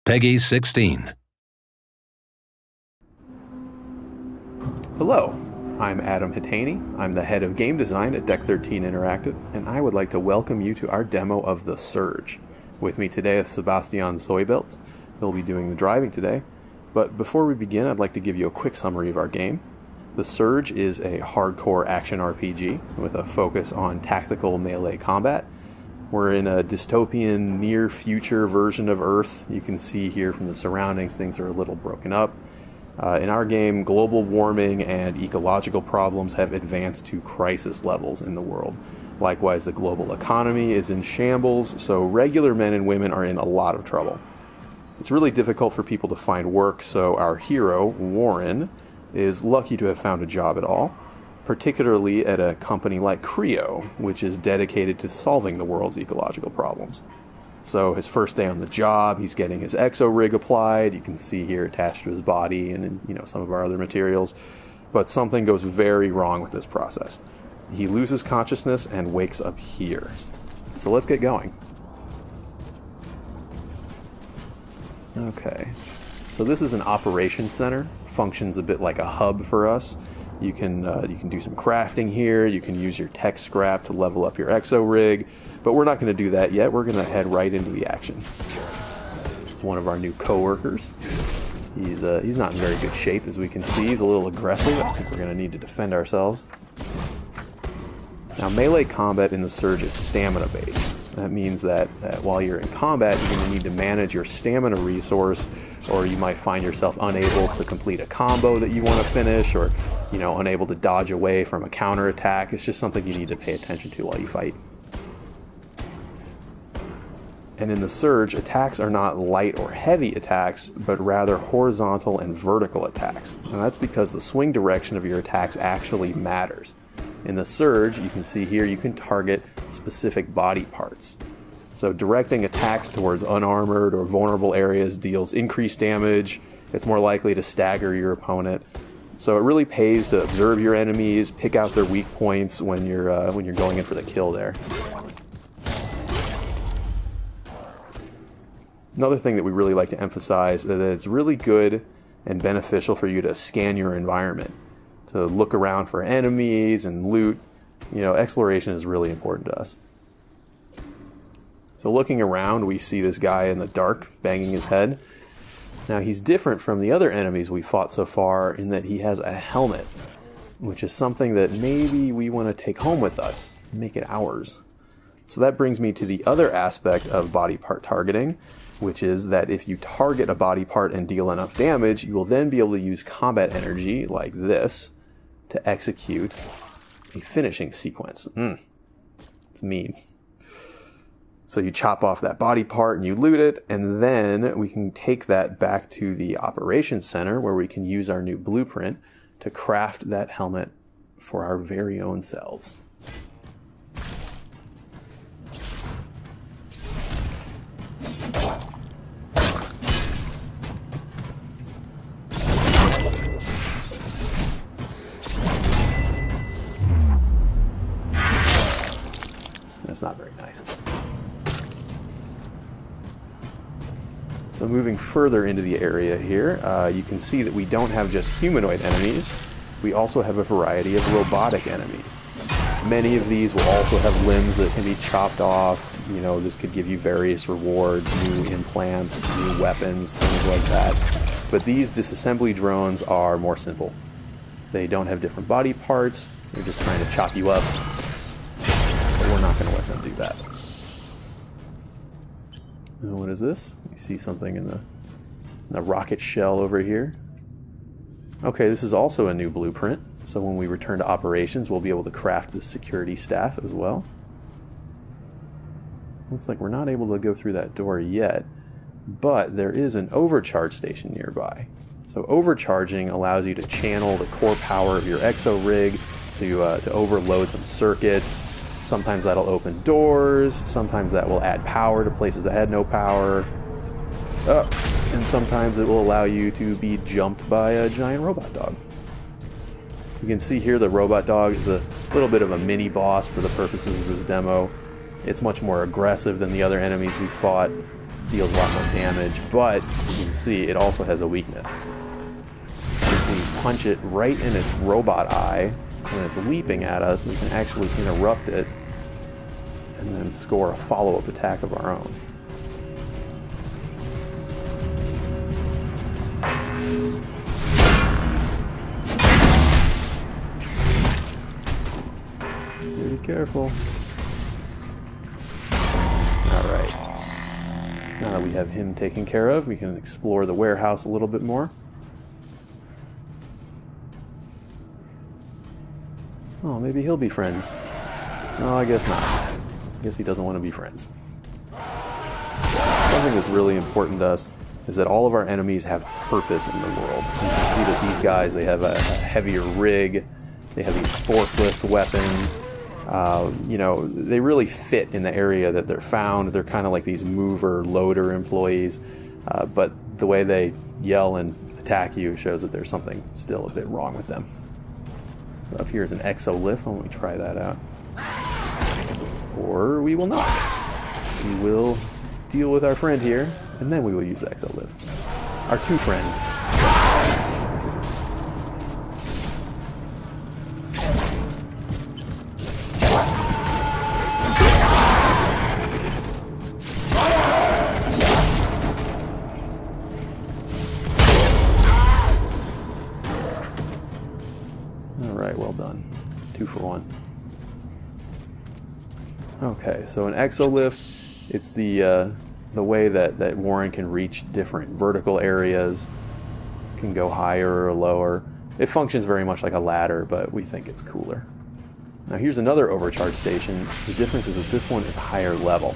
Peggy 16. Hello, I'm Adam Hitaney. I'm the head of game design at Deck 13 Interactive, and I would like to welcome you to our demo of The Surge. With me today is Sebastian Zoibelt. He'll be doing the driving today. But before we begin, I'd like to give you a quick summary of our game. The Surge is a hardcore action RPG with a focus on tactical melee combat. We're in a dystopian near-future version of Earth. You can see here from the surroundings, things are a little broken up. In our game, global warming and ecological problems have advanced to crisis levels in the world. Likewise, the global economy is in shambles, so regular men and women are in a lot of trouble. It's really difficult for people to find work, so our hero, Warren, is lucky to have found a job at all, particularly at a company like Creo, which is dedicated to solving the world's ecological problems. So his first day on the job, he's getting his exo rig applied. You can see here attached to his body and some of our other materials. But something goes very wrong with this process. He loses consciousness and wakes up here. So let's get going. Okay, so this is an operations center. Functions a bit like a hub for us. You can do some crafting here. You can use your tech scrap to level up your exo rig, but we're not going to do that yet. We're going to head right into the action. This is one of our new coworkers. He's not in very good shape, as we can see. He's a little aggressive. I think we're going to need to defend ourselves. Now, melee combat in the Surge is stamina based. That means that while you're in combat, you're going to need to manage your stamina resource, or you might find yourself unable to complete a combo that you want to finish, or unable to dodge away from a counterattack. It's just something you need to pay attention to while you fight. And in the Surge, attacks are not light or heavy attacks, but rather horizontal and vertical attacks. And that's because the swing direction of your attacks actually matters. In the Surge, you can see here, you can target specific body parts. So directing attacks towards unarmored or vulnerable areas deals increased damage. It's more likely to stagger your opponent. So it really pays to observe your enemies, pick out their weak points when you're going in for the kill there. Another thing that we really like to emphasize is that it's really good and beneficial for you to scan your environment, to look around for enemies and loot. Exploration is really important to us. So looking around, we see this guy in the dark banging his head. Now, he's different from the other enemies we fought so far in that he has a helmet, which is something that maybe we want to take home with us, make it ours. So that brings me to the other aspect of body part targeting, which is that if you target a body part and deal enough damage, you will then be able to use combat energy, like this, to execute a finishing sequence. It's mean. So you chop off that body part and you loot it, and then we can take that back to the operations center where we can use our new blueprint to craft that helmet for our very own selves. That's not very nice. So moving further into the area here, you can see that we don't have just humanoid enemies. We also have a variety of robotic enemies. Many of these will also have limbs that can be chopped off. This could give you various rewards, new implants, new weapons, things like that. But these disassembly drones are more simple. They don't have different body parts. They're just trying to chop you up. But we're not going to let them do that. And what is this? You see something in the rocket shell over here. Okay, this is also a new blueprint. So when we return to operations, we'll be able to craft the security staff as well. Looks like we're not able to go through that door yet, but there is an overcharge station nearby. So overcharging allows you to channel the core power of your exo rig to overload some circuits. Sometimes that'll open doors, sometimes that will add power to places that had no power. And sometimes it will allow you to be jumped by a giant robot dog. You can see here the robot dog is a little bit of a mini boss for the purposes of this demo. It's much more aggressive than the other enemies we fought. deals a lot more damage, but you can see it also has a weakness. If we punch it right in its robot eye when it's leaping at us, we can actually interrupt it and then score a follow-up attack of our own. Be careful. Alright. Now that we have him taken care of, we can explore the warehouse a little bit more. Oh, maybe he'll be friends. No, I guess not. I guess he doesn't want to be friends. Something that's really important to us is that all of our enemies have purpose in the world. You can see that these guys, they have a heavier rig, they have these forklift weapons. You know, they really fit in the area that they're found. They're kind of like these mover, loader employees, but the way they yell and attack you shows that there's something still a bit wrong with them. So up here is an exo lift. Why don't we try that out? Or we will not. We will deal with our friend here, and then we will use the exo lift. Our two friends. Alright, well done. 2 for 1. Okay, so an exolift, it's the way that Warren can reach different vertical areas, can go higher or lower. It functions very much like a ladder, but we think it's cooler. Now here's another overcharge station. The difference is that this one is higher level.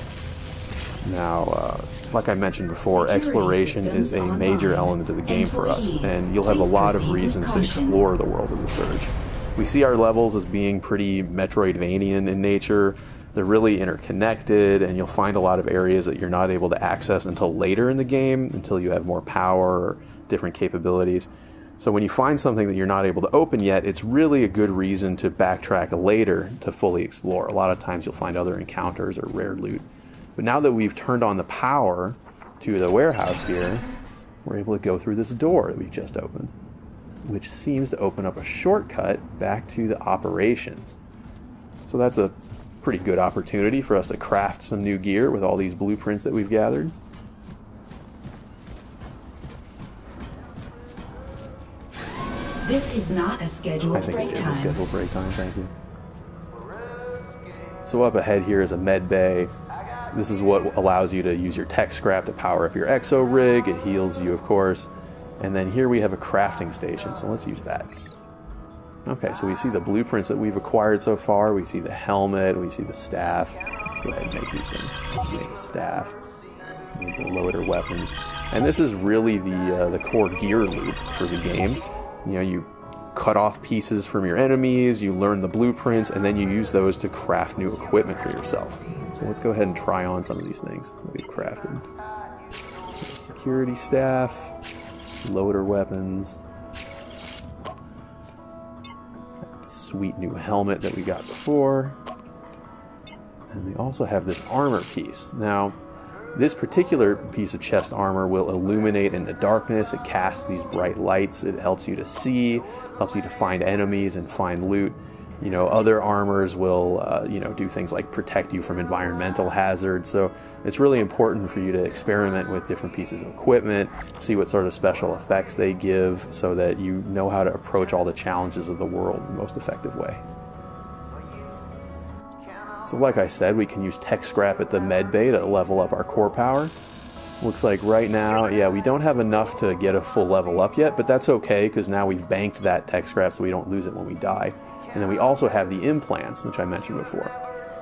Now, like I mentioned before, exploration is a major element of the game for us, and you'll have a lot of reasons to explore the world of the Surge. We see our levels as being pretty Metroidvanian in nature. They're really interconnected, and you'll find a lot of areas that you're not able to access until later in the game, until you have more power or different capabilities. So when you find something that you're not able to open yet, it's really a good reason to backtrack later to fully explore. A lot of times you'll find other encounters or rare loot. But now that we've turned on the power to the warehouse here, we're able to go through this door that we just opened, which seems to open up a shortcut back to the operations. So that's a pretty good opportunity for us to craft some new gear with all these blueprints that we've gathered. This is not a scheduled break time. I think it is a scheduled break time, thank you. So up ahead here is a med bay. This is what allows you to use your tech scrap to power up your exo rig. It heals you, of course. And then here we have a crafting station, so let's use that. Okay, so we see the blueprints that we've acquired so far. We see the helmet, we see the staff. Let's go ahead and make these things. Make the staff, make the loader weapons. And this is really the core gear loop for the game. You know, you cut off pieces from your enemies, you learn the blueprints, and then you use those to craft new equipment for yourself. So let's go ahead and try on some of these things that we've crafted. Security staff, loader weapons, sweet new helmet that we got before, and we also have this armor piece. Now, this particular piece of chest armor will illuminate in the darkness. It casts these bright lights. It helps you to see, helps you to find enemies and find loot. You know, other armors will, do things like protect you from environmental hazards. So it's really important for you to experiment with different pieces of equipment, see what sort of special effects they give, so that you know how to approach all the challenges of the world in the most effective way. So like I said, we can use tech scrap at the med bay to level up our core power. Looks like right now, yeah, we don't have enough to get a full level up yet, but that's okay, because now we've banked that tech scrap so we don't lose it when we die. And then we also have the implants, which I mentioned before.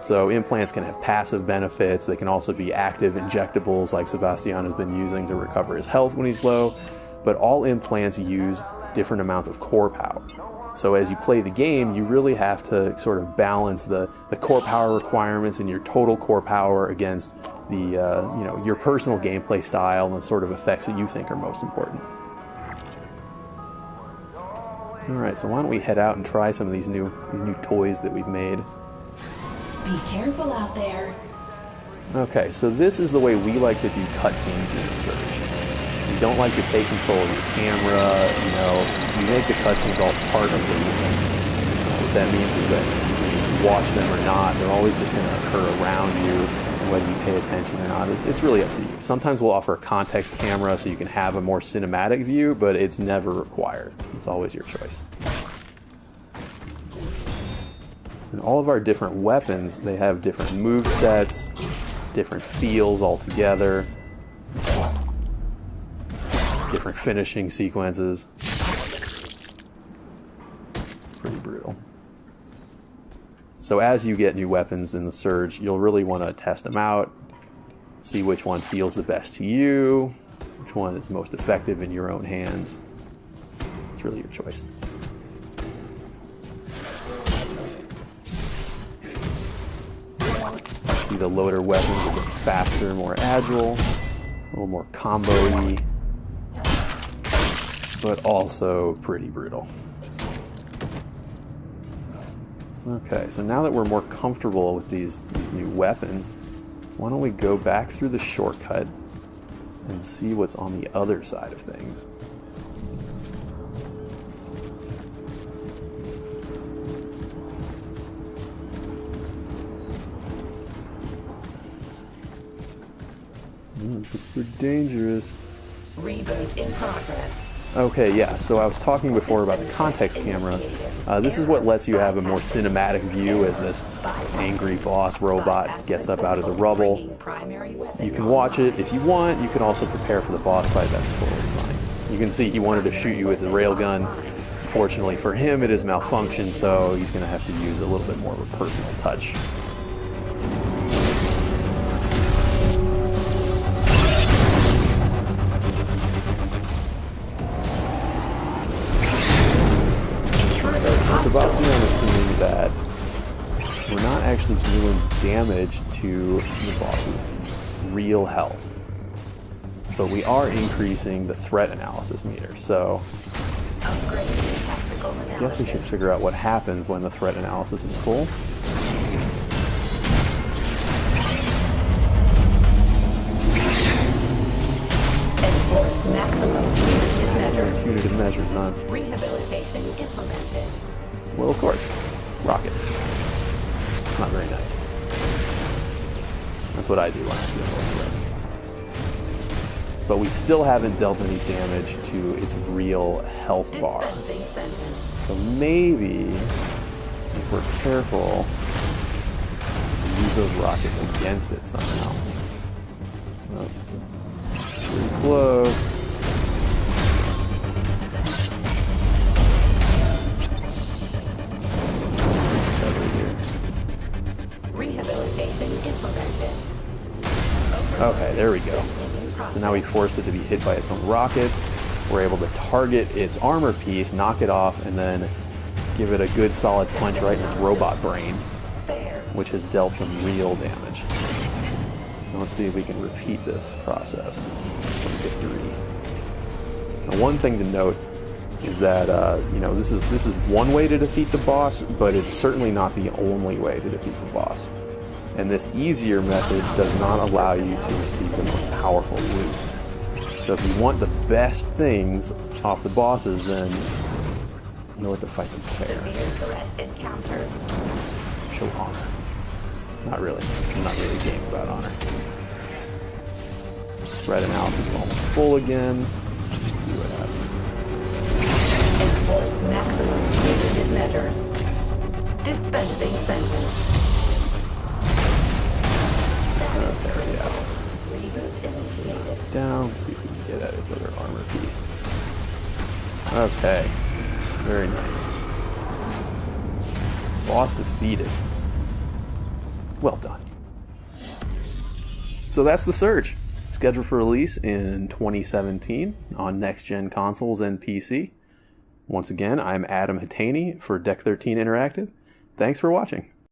So implants can have passive benefits. They can also be active injectables like Sebastian has been using to recover his health when he's low. But all implants use different amounts of core power. So as you play the game, you really have to sort of balance the core power requirements and your total core power against the your personal gameplay style and the sort of effects that you think are most important. Alright, so why don't we head out and try some of these new toys that we've made. Be careful out there. Okay, so this is the way we like to do cutscenes in the Surge. We don't like to take control of your camera, you know, we make the cutscenes all part of the movie. What that means is that whether you watch them or not, they're always just going to occur around you, and whether you pay attention or not, it's really up to you. Sometimes we'll offer a context camera so you can have a more cinematic view, but it's never required. It's always your choice. And all of our different weapons, they have different move sets, different feels altogether, different finishing sequences. Pretty brutal. So as you get new weapons in the Surge, you'll really want to test them out, see which one feels the best to you, which one is most effective in your own hands. It's really your choice. See, the loader weapons are a bit faster, more agile, a little more combo-y, but also pretty brutal. Okay, so now that we're more comfortable with these new weapons, why don't we go back through the shortcut and see what's on the other side of things. This is pretty dangerous. Reboot in progress. Okay, yeah, so I was talking before about the context camera. This is what lets you have a more cinematic view as this angry boss robot gets up out of the rubble. You can watch it if you want. You can also prepare for the boss fight. That's totally fine. You can see he wanted to shoot you with the railgun. Fortunately for him, it has malfunctioned, so he's going to have to use a little bit more of a personal touch. Sebastian is assuming that we're not actually doing damage to the boss's real health. But we are increasing the threat analysis meter, so I guess we should figure out what happens when the threat analysis is full. Punitive measures, huh? Rehabilitation implemented. Well, of course. Rockets. Not very nice. That's what I do when I feel threat. But we still haven't dealt any damage to its real health bar. So maybe, if we're careful, we use those rockets against it somehow. Oh, it's pretty close. Okay, there we go. So now we force it to be hit by its own rockets. We're able to target its armor piece, knock it off, and then give it a good solid punch right in its robot brain, which has dealt some real damage. So let's see if we can repeat this process for victory. Now, one thing to note is that you know, this is one way to defeat the boss, but it's certainly not the only way to defeat the boss. And this easier method does not allow you to receive the most powerful loot. So if you want the best things off the bosses, then you'll have to fight them fair. Show honor. Not really. This is not really a game about honor. Threat analysis is almost full again. Let's see what happens. Enforce maximum punitive measures. Dispensing sentence. Okay, yeah. Down. Let's see if we can get at its other armor piece. Okay. Very nice. Boss defeated. Well done. So that's the Surge. Scheduled for release in 2017 on next-gen consoles and PC. Once again, I'm Adam Hatani for Deck 13 Interactive. Thanks for watching.